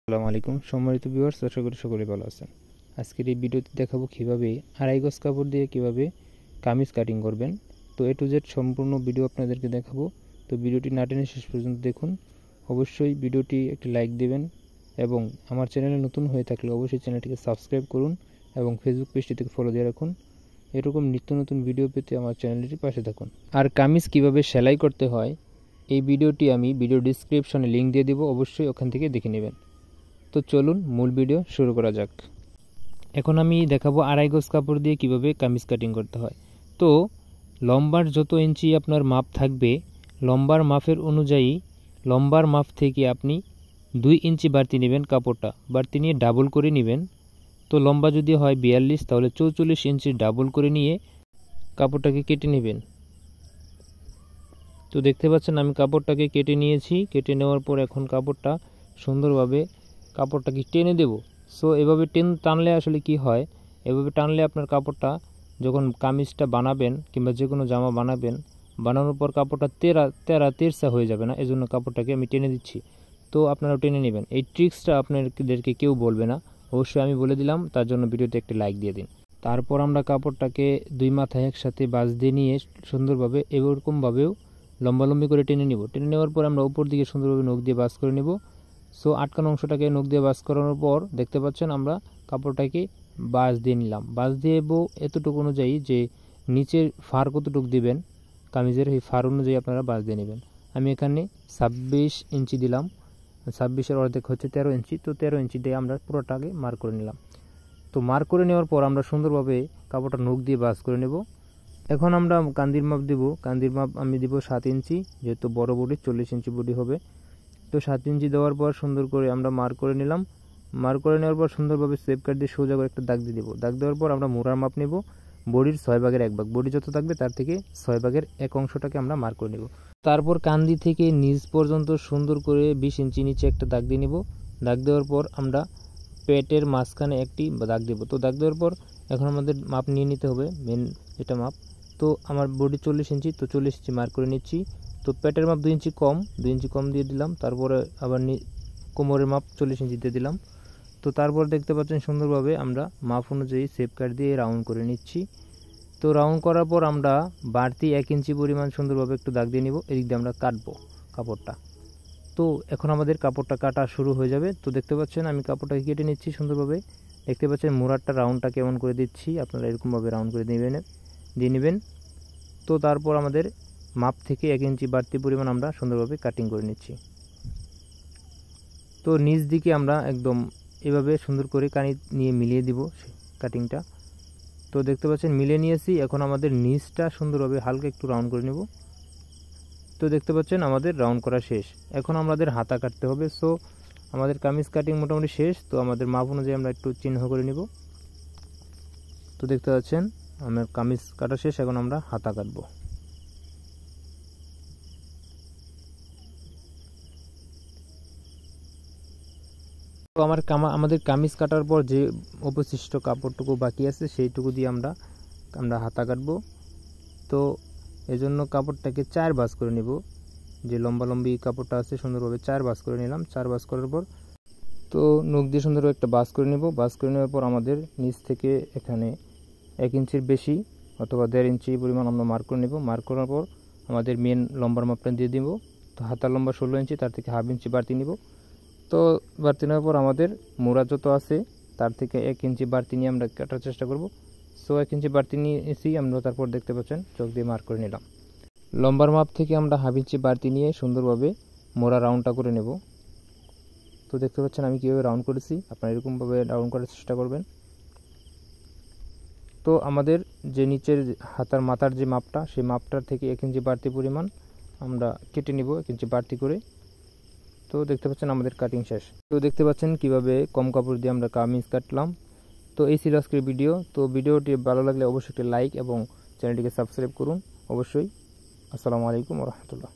আসসালামু আলাইকুম সম্মানিত ভিউয়ার্স, আশা করি সকলে ভালো আছেন। আজকের এই ভিডিওতে দেখাবো কিভাবে আড়াই গজ কাপড় দিয়ে কিভাবে কামিজ কাটিং করবেন। তো এ টু জেড সম্পূর্ণ ভিডিও আপনাদেরকে দেখাবো। তো ভিডিওটি না টেনে শেষ পর্যন্ত দেখুন। অবশ্যই ভিডিওটি একটি লাইক দেবেন এবং আমার চ্যানেলে নতুন হয়ে থাকলে অবশ্যই চ্যানেলটিকে সাবস্ক্রাইব করুন এবং ফেসবুক পেজটি থেকে ফলো দিয়ে রাখুন। এরকম নিত্য নতুন ভিডিও পেতে আমার চ্যানেলটির পাশে থাকুন। আর কামিজ কিভাবে সেলাই করতে হয় এই ভিডিওটি আমি ভিডিও ডেসক্রিপশনে লিংক দিয়ে দেবো, অবশ্যই ওখান থেকে দেখে নেবেন। তো চলুন মূল ভিডিও শুরু করা যাক। এখন আমি দেখাবো আড়াই গজ কাপড় দিয়ে কিভাবে কামিজ কাটিং করতে হয়। তো লম্বার যত ইঞ্চি আপনার মাপ থাকবে, লম্বার মাপের অনুযায়ী লম্বার মাপ থেকে আপনি 2 ইঞ্চি বাড়তি নেবেন, কাপড়টা বাড়তি নিয়ে ডাবল করে নেবেন। তো লম্বা যদি হয় 42 তাহলে 44 ইঞ্চি ডাবল করে নিয়ে কাপড়টাকে কেটে নেবেন। তো দেখতে পাচ্ছেন আমি কাপড়টাকে কেটে নিয়েছি। কেটে নেওয়ার পর এখন কাপড়টা সুন্দরভাবে কাপড়টাকে টেনে দেব। সো এভাবে টানলে আসলে কি হয়, এভাবে টানলে আপনার কাপড়টা যখন কামিজটা বানাবেন কিংবা যে কোনো জামা বানাবেন, বানানোর পর কাপড়টা তেরসা হয়ে যাবে না। এজন্য কাপড়টাকে আমি টেনে দিচ্ছি। তো আপনারাও টেনে নেবেন। এই ট্রিক্সটা আপনাদেরকে কেউ বলবে না, অবশ্যই আমি বলে দিলাম। তার জন্য ভিডিওতে একটি লাইক দিয়ে দিন। তারপর আমরা কাপড়টাকে দুই মাথায় একসাথে বাঁশ দিয়ে নিয়ে সুন্দরভাবে এরকমভাবেও লম্বালম্বি করে টেনে নিব। টেনে নেওয়ার পর আমরা উপর দিকে সুন্দরভাবে নখ দিয়ে বাঁশ করে নেব। সো আটকানো অংশটাকে নখ দিয়ে বাঁশ করানোর পর দেখতে পাচ্ছেন আমরা কাপড়টাকে বাঁশ দিয়ে নিলাম। বাঁশ দিয়ে এতটুকু অনুযায়ী যে নিচের ফার কতটুকু দিবেন কামিজের, এই ফার অনুযায়ী আপনারা বাঁশ দিয়ে নেবেন। আমি এখানে 26 ইঞ্চি দিলাম। 26-এর অর্ধেক হচ্ছে 13 ইঞ্চি। তো 13 ইঞ্চি দিয়ে আমরা পুরোটাকে মার্ক করে নিলাম। তো মার্ক করে নেওয়ার পর আমরা সুন্দরভাবে কাপড়টা নখ দিয়ে বাঁশ করে নেব। এখন আমরা কান্দির মাপ দেব। কান্দির মাপ আমি দিব 7 ইঞ্চি, যেহেতু বড় বডি 40 ইঞ্চি বডি হবে। তো 7 ইঞ্চি দেওয়ার পর সুন্দর করে আমরা মার্ক করে নিলাম। মার্ক করে নেওয়ার পর সুন্দরভাবে সেপ কাট দিয়ে সোজা করে একটা দাগ দিয়ে দেবো। দাগ দেওয়ার পর আমরা মোড়ার মাপ নেব। বডির 6 ভাগের 1 ভাগ, বডি যত থাকবে তার থেকে 6 ভাগের 1 অংশটাকে আমরা মার্ক করে নেব। তারপর কান্দি থেকে নিচ পর্যন্ত সুন্দর করে 20 ইঞ্চি নিচে একটা দাগ দিয়ে নেব। দাগ দেওয়ার পর আমরা পেটের মাঝখানে একটি দাগ দেব। তো দাগ দেওয়ার পর এখন আমাদের মাপ নিয়ে নিতে হবে, মেন যেটা মাপ। তো আমার বডি 40 ইঞ্চি, তো 40 ইঞ্চি মার্ক করে নিচ্ছি। তো পেটের মাপ 2 ইঞ্চি কম দিয়ে দিলাম। তারপরে আবার কোমরের মাপ 40 ইঞ্চি দিয়ে দিলাম। তো তারপর দেখতে পাচ্ছেন সুন্দরভাবে আমরা মাপ অনুযায়ী সেপ কাট দিয়ে রাউন্ড করে নিচ্ছি। তো রাউন্ড করার পর আমরা বাড়তি 1 ইঞ্চি পরিমাণ সুন্দরভাবে একটু দাগ দিয়ে নিব। এদিক দিয়ে আমরা কাটবো কাপড়টা। তো এখন আমাদের কাপড়টা কাটা শুরু হয়ে যাবে। তো দেখতে পাচ্ছেন আমি কাপড়টাকে কেটে নিচ্ছি সুন্দরভাবে। দেখতে পাচ্ছেন মোড়ারটা রাউন্ডটা কেমন করে দিচ্ছি, আপনারা এরকমভাবে রাউন্ড করে দিয়ে নেবেন। তো তারপর আমাদের মাপ থেকে 1 ইঞ্চি বাড়তি পরিমাণ আমরা সুন্দরভাবে কাটিং করে নিচ্ছি। তো নিচ দিকে আমরা একদম এভাবে সুন্দর করে কানি নিয়ে মিলিয়ে দিব কাটিংটা। তো দেখতে পাচ্ছেন মিলিয়ে নিয়েছি। এখন আমাদের নিচটা সুন্দরভাবে হালকা একটু রাউন্ড করে নেব। তো দেখতে পাচ্ছেন আমাদের রাউন্ড করা শেষ। এখন আমাদের হাতা কাটতে হবে। সো আমাদের কামিজ কাটিং মোটামুটি শেষ। তো আমাদের মাপ অনুযায়ী আমরা একটু চিহ্ন করে নিব। তো দেখতে পাচ্ছেন আমার কামিজ কাটা শেষ। এখন আমরা হাতা কাটবো। তো আমাদের কামিজ কাটার পর যে অবশিষ্ট কাপড়টুকু বাকি আছে সেইটুকু দিয়ে আমরা হাতা কাটবো। তো এজন্য কাপড়টাকে 4 ভাঁজ করে নিব। যে লম্বালম্বি কাপড়টা আছে সুন্দরভাবে 4 ভাঁজ করে নিলাম। 4 ভাঁজ করার পর তো নখ দিয়ে সুন্দরভাবে একটা ভাঁজ করে নিব। ভাঁজ করে নেওয়ার পর আমাদের নিচ থেকে এখানে 1 ইঞ্চির বেশি অথবা 1.5 ইঞ্চি পরিমাণ আমরা মার্ক করে নেব। মার্ক করার পর আমাদের মেন লম্বার মাপটা দিয়ে দিব। তো হাতার লম্বা 16 ইঞ্চি, তার থেকে 1/2 ইঞ্চি বাড়তি নিব। তো বাড়তি নেওয়ার পর আমাদের মোড়া যত আছে তার থেকে 1 ইঞ্চি বাড়তি নিয়ে আমরা কাটার চেষ্টা করব। সো 1 ইঞ্চি বাড়তি নিয়েছি আমরা। তারপর দেখতে পাচ্ছেন চোখ দিয়ে মার্ক করে নিলাম। লম্বার মাপ থেকে আমরা 1/2 ইঞ্চি বাড়তি নিয়ে সুন্দরভাবে মোড়া রাউন্ডটা করে নেব। তো দেখতে পাচ্ছেন আমি কীভাবে রাউন্ড করেছি, আপনারা এরকমভাবে রাউন্ড করার চেষ্টা করবেন। তো আমাদের যে নিচের হাতার মাথার যে মাপটা, সেই মাপটার থেকে 1 ইঞ্চি বাড়তি পরিমাণ আমরা কেটে নিব, 1 ইঞ্চি বাড়তি করে। তো দেখতে পাচ্ছেন আমাদের কাটিং শেষ। তো দেখতে পাচ্ছেন কিভাবে কম কাপড় দিয়ে আমরা কামিজ কাটলাম। তো এই ছিল আজকের ভিডিও। তো ভিডিওটি ভালো লাগলে অবশ্যই একটি লাইক এবং চ্যানেলটিকে সাবস্ক্রাইব করুন অবশ্যই। আসসালামু আলাইকুম ওয়া রাহমাতুল্লাহ।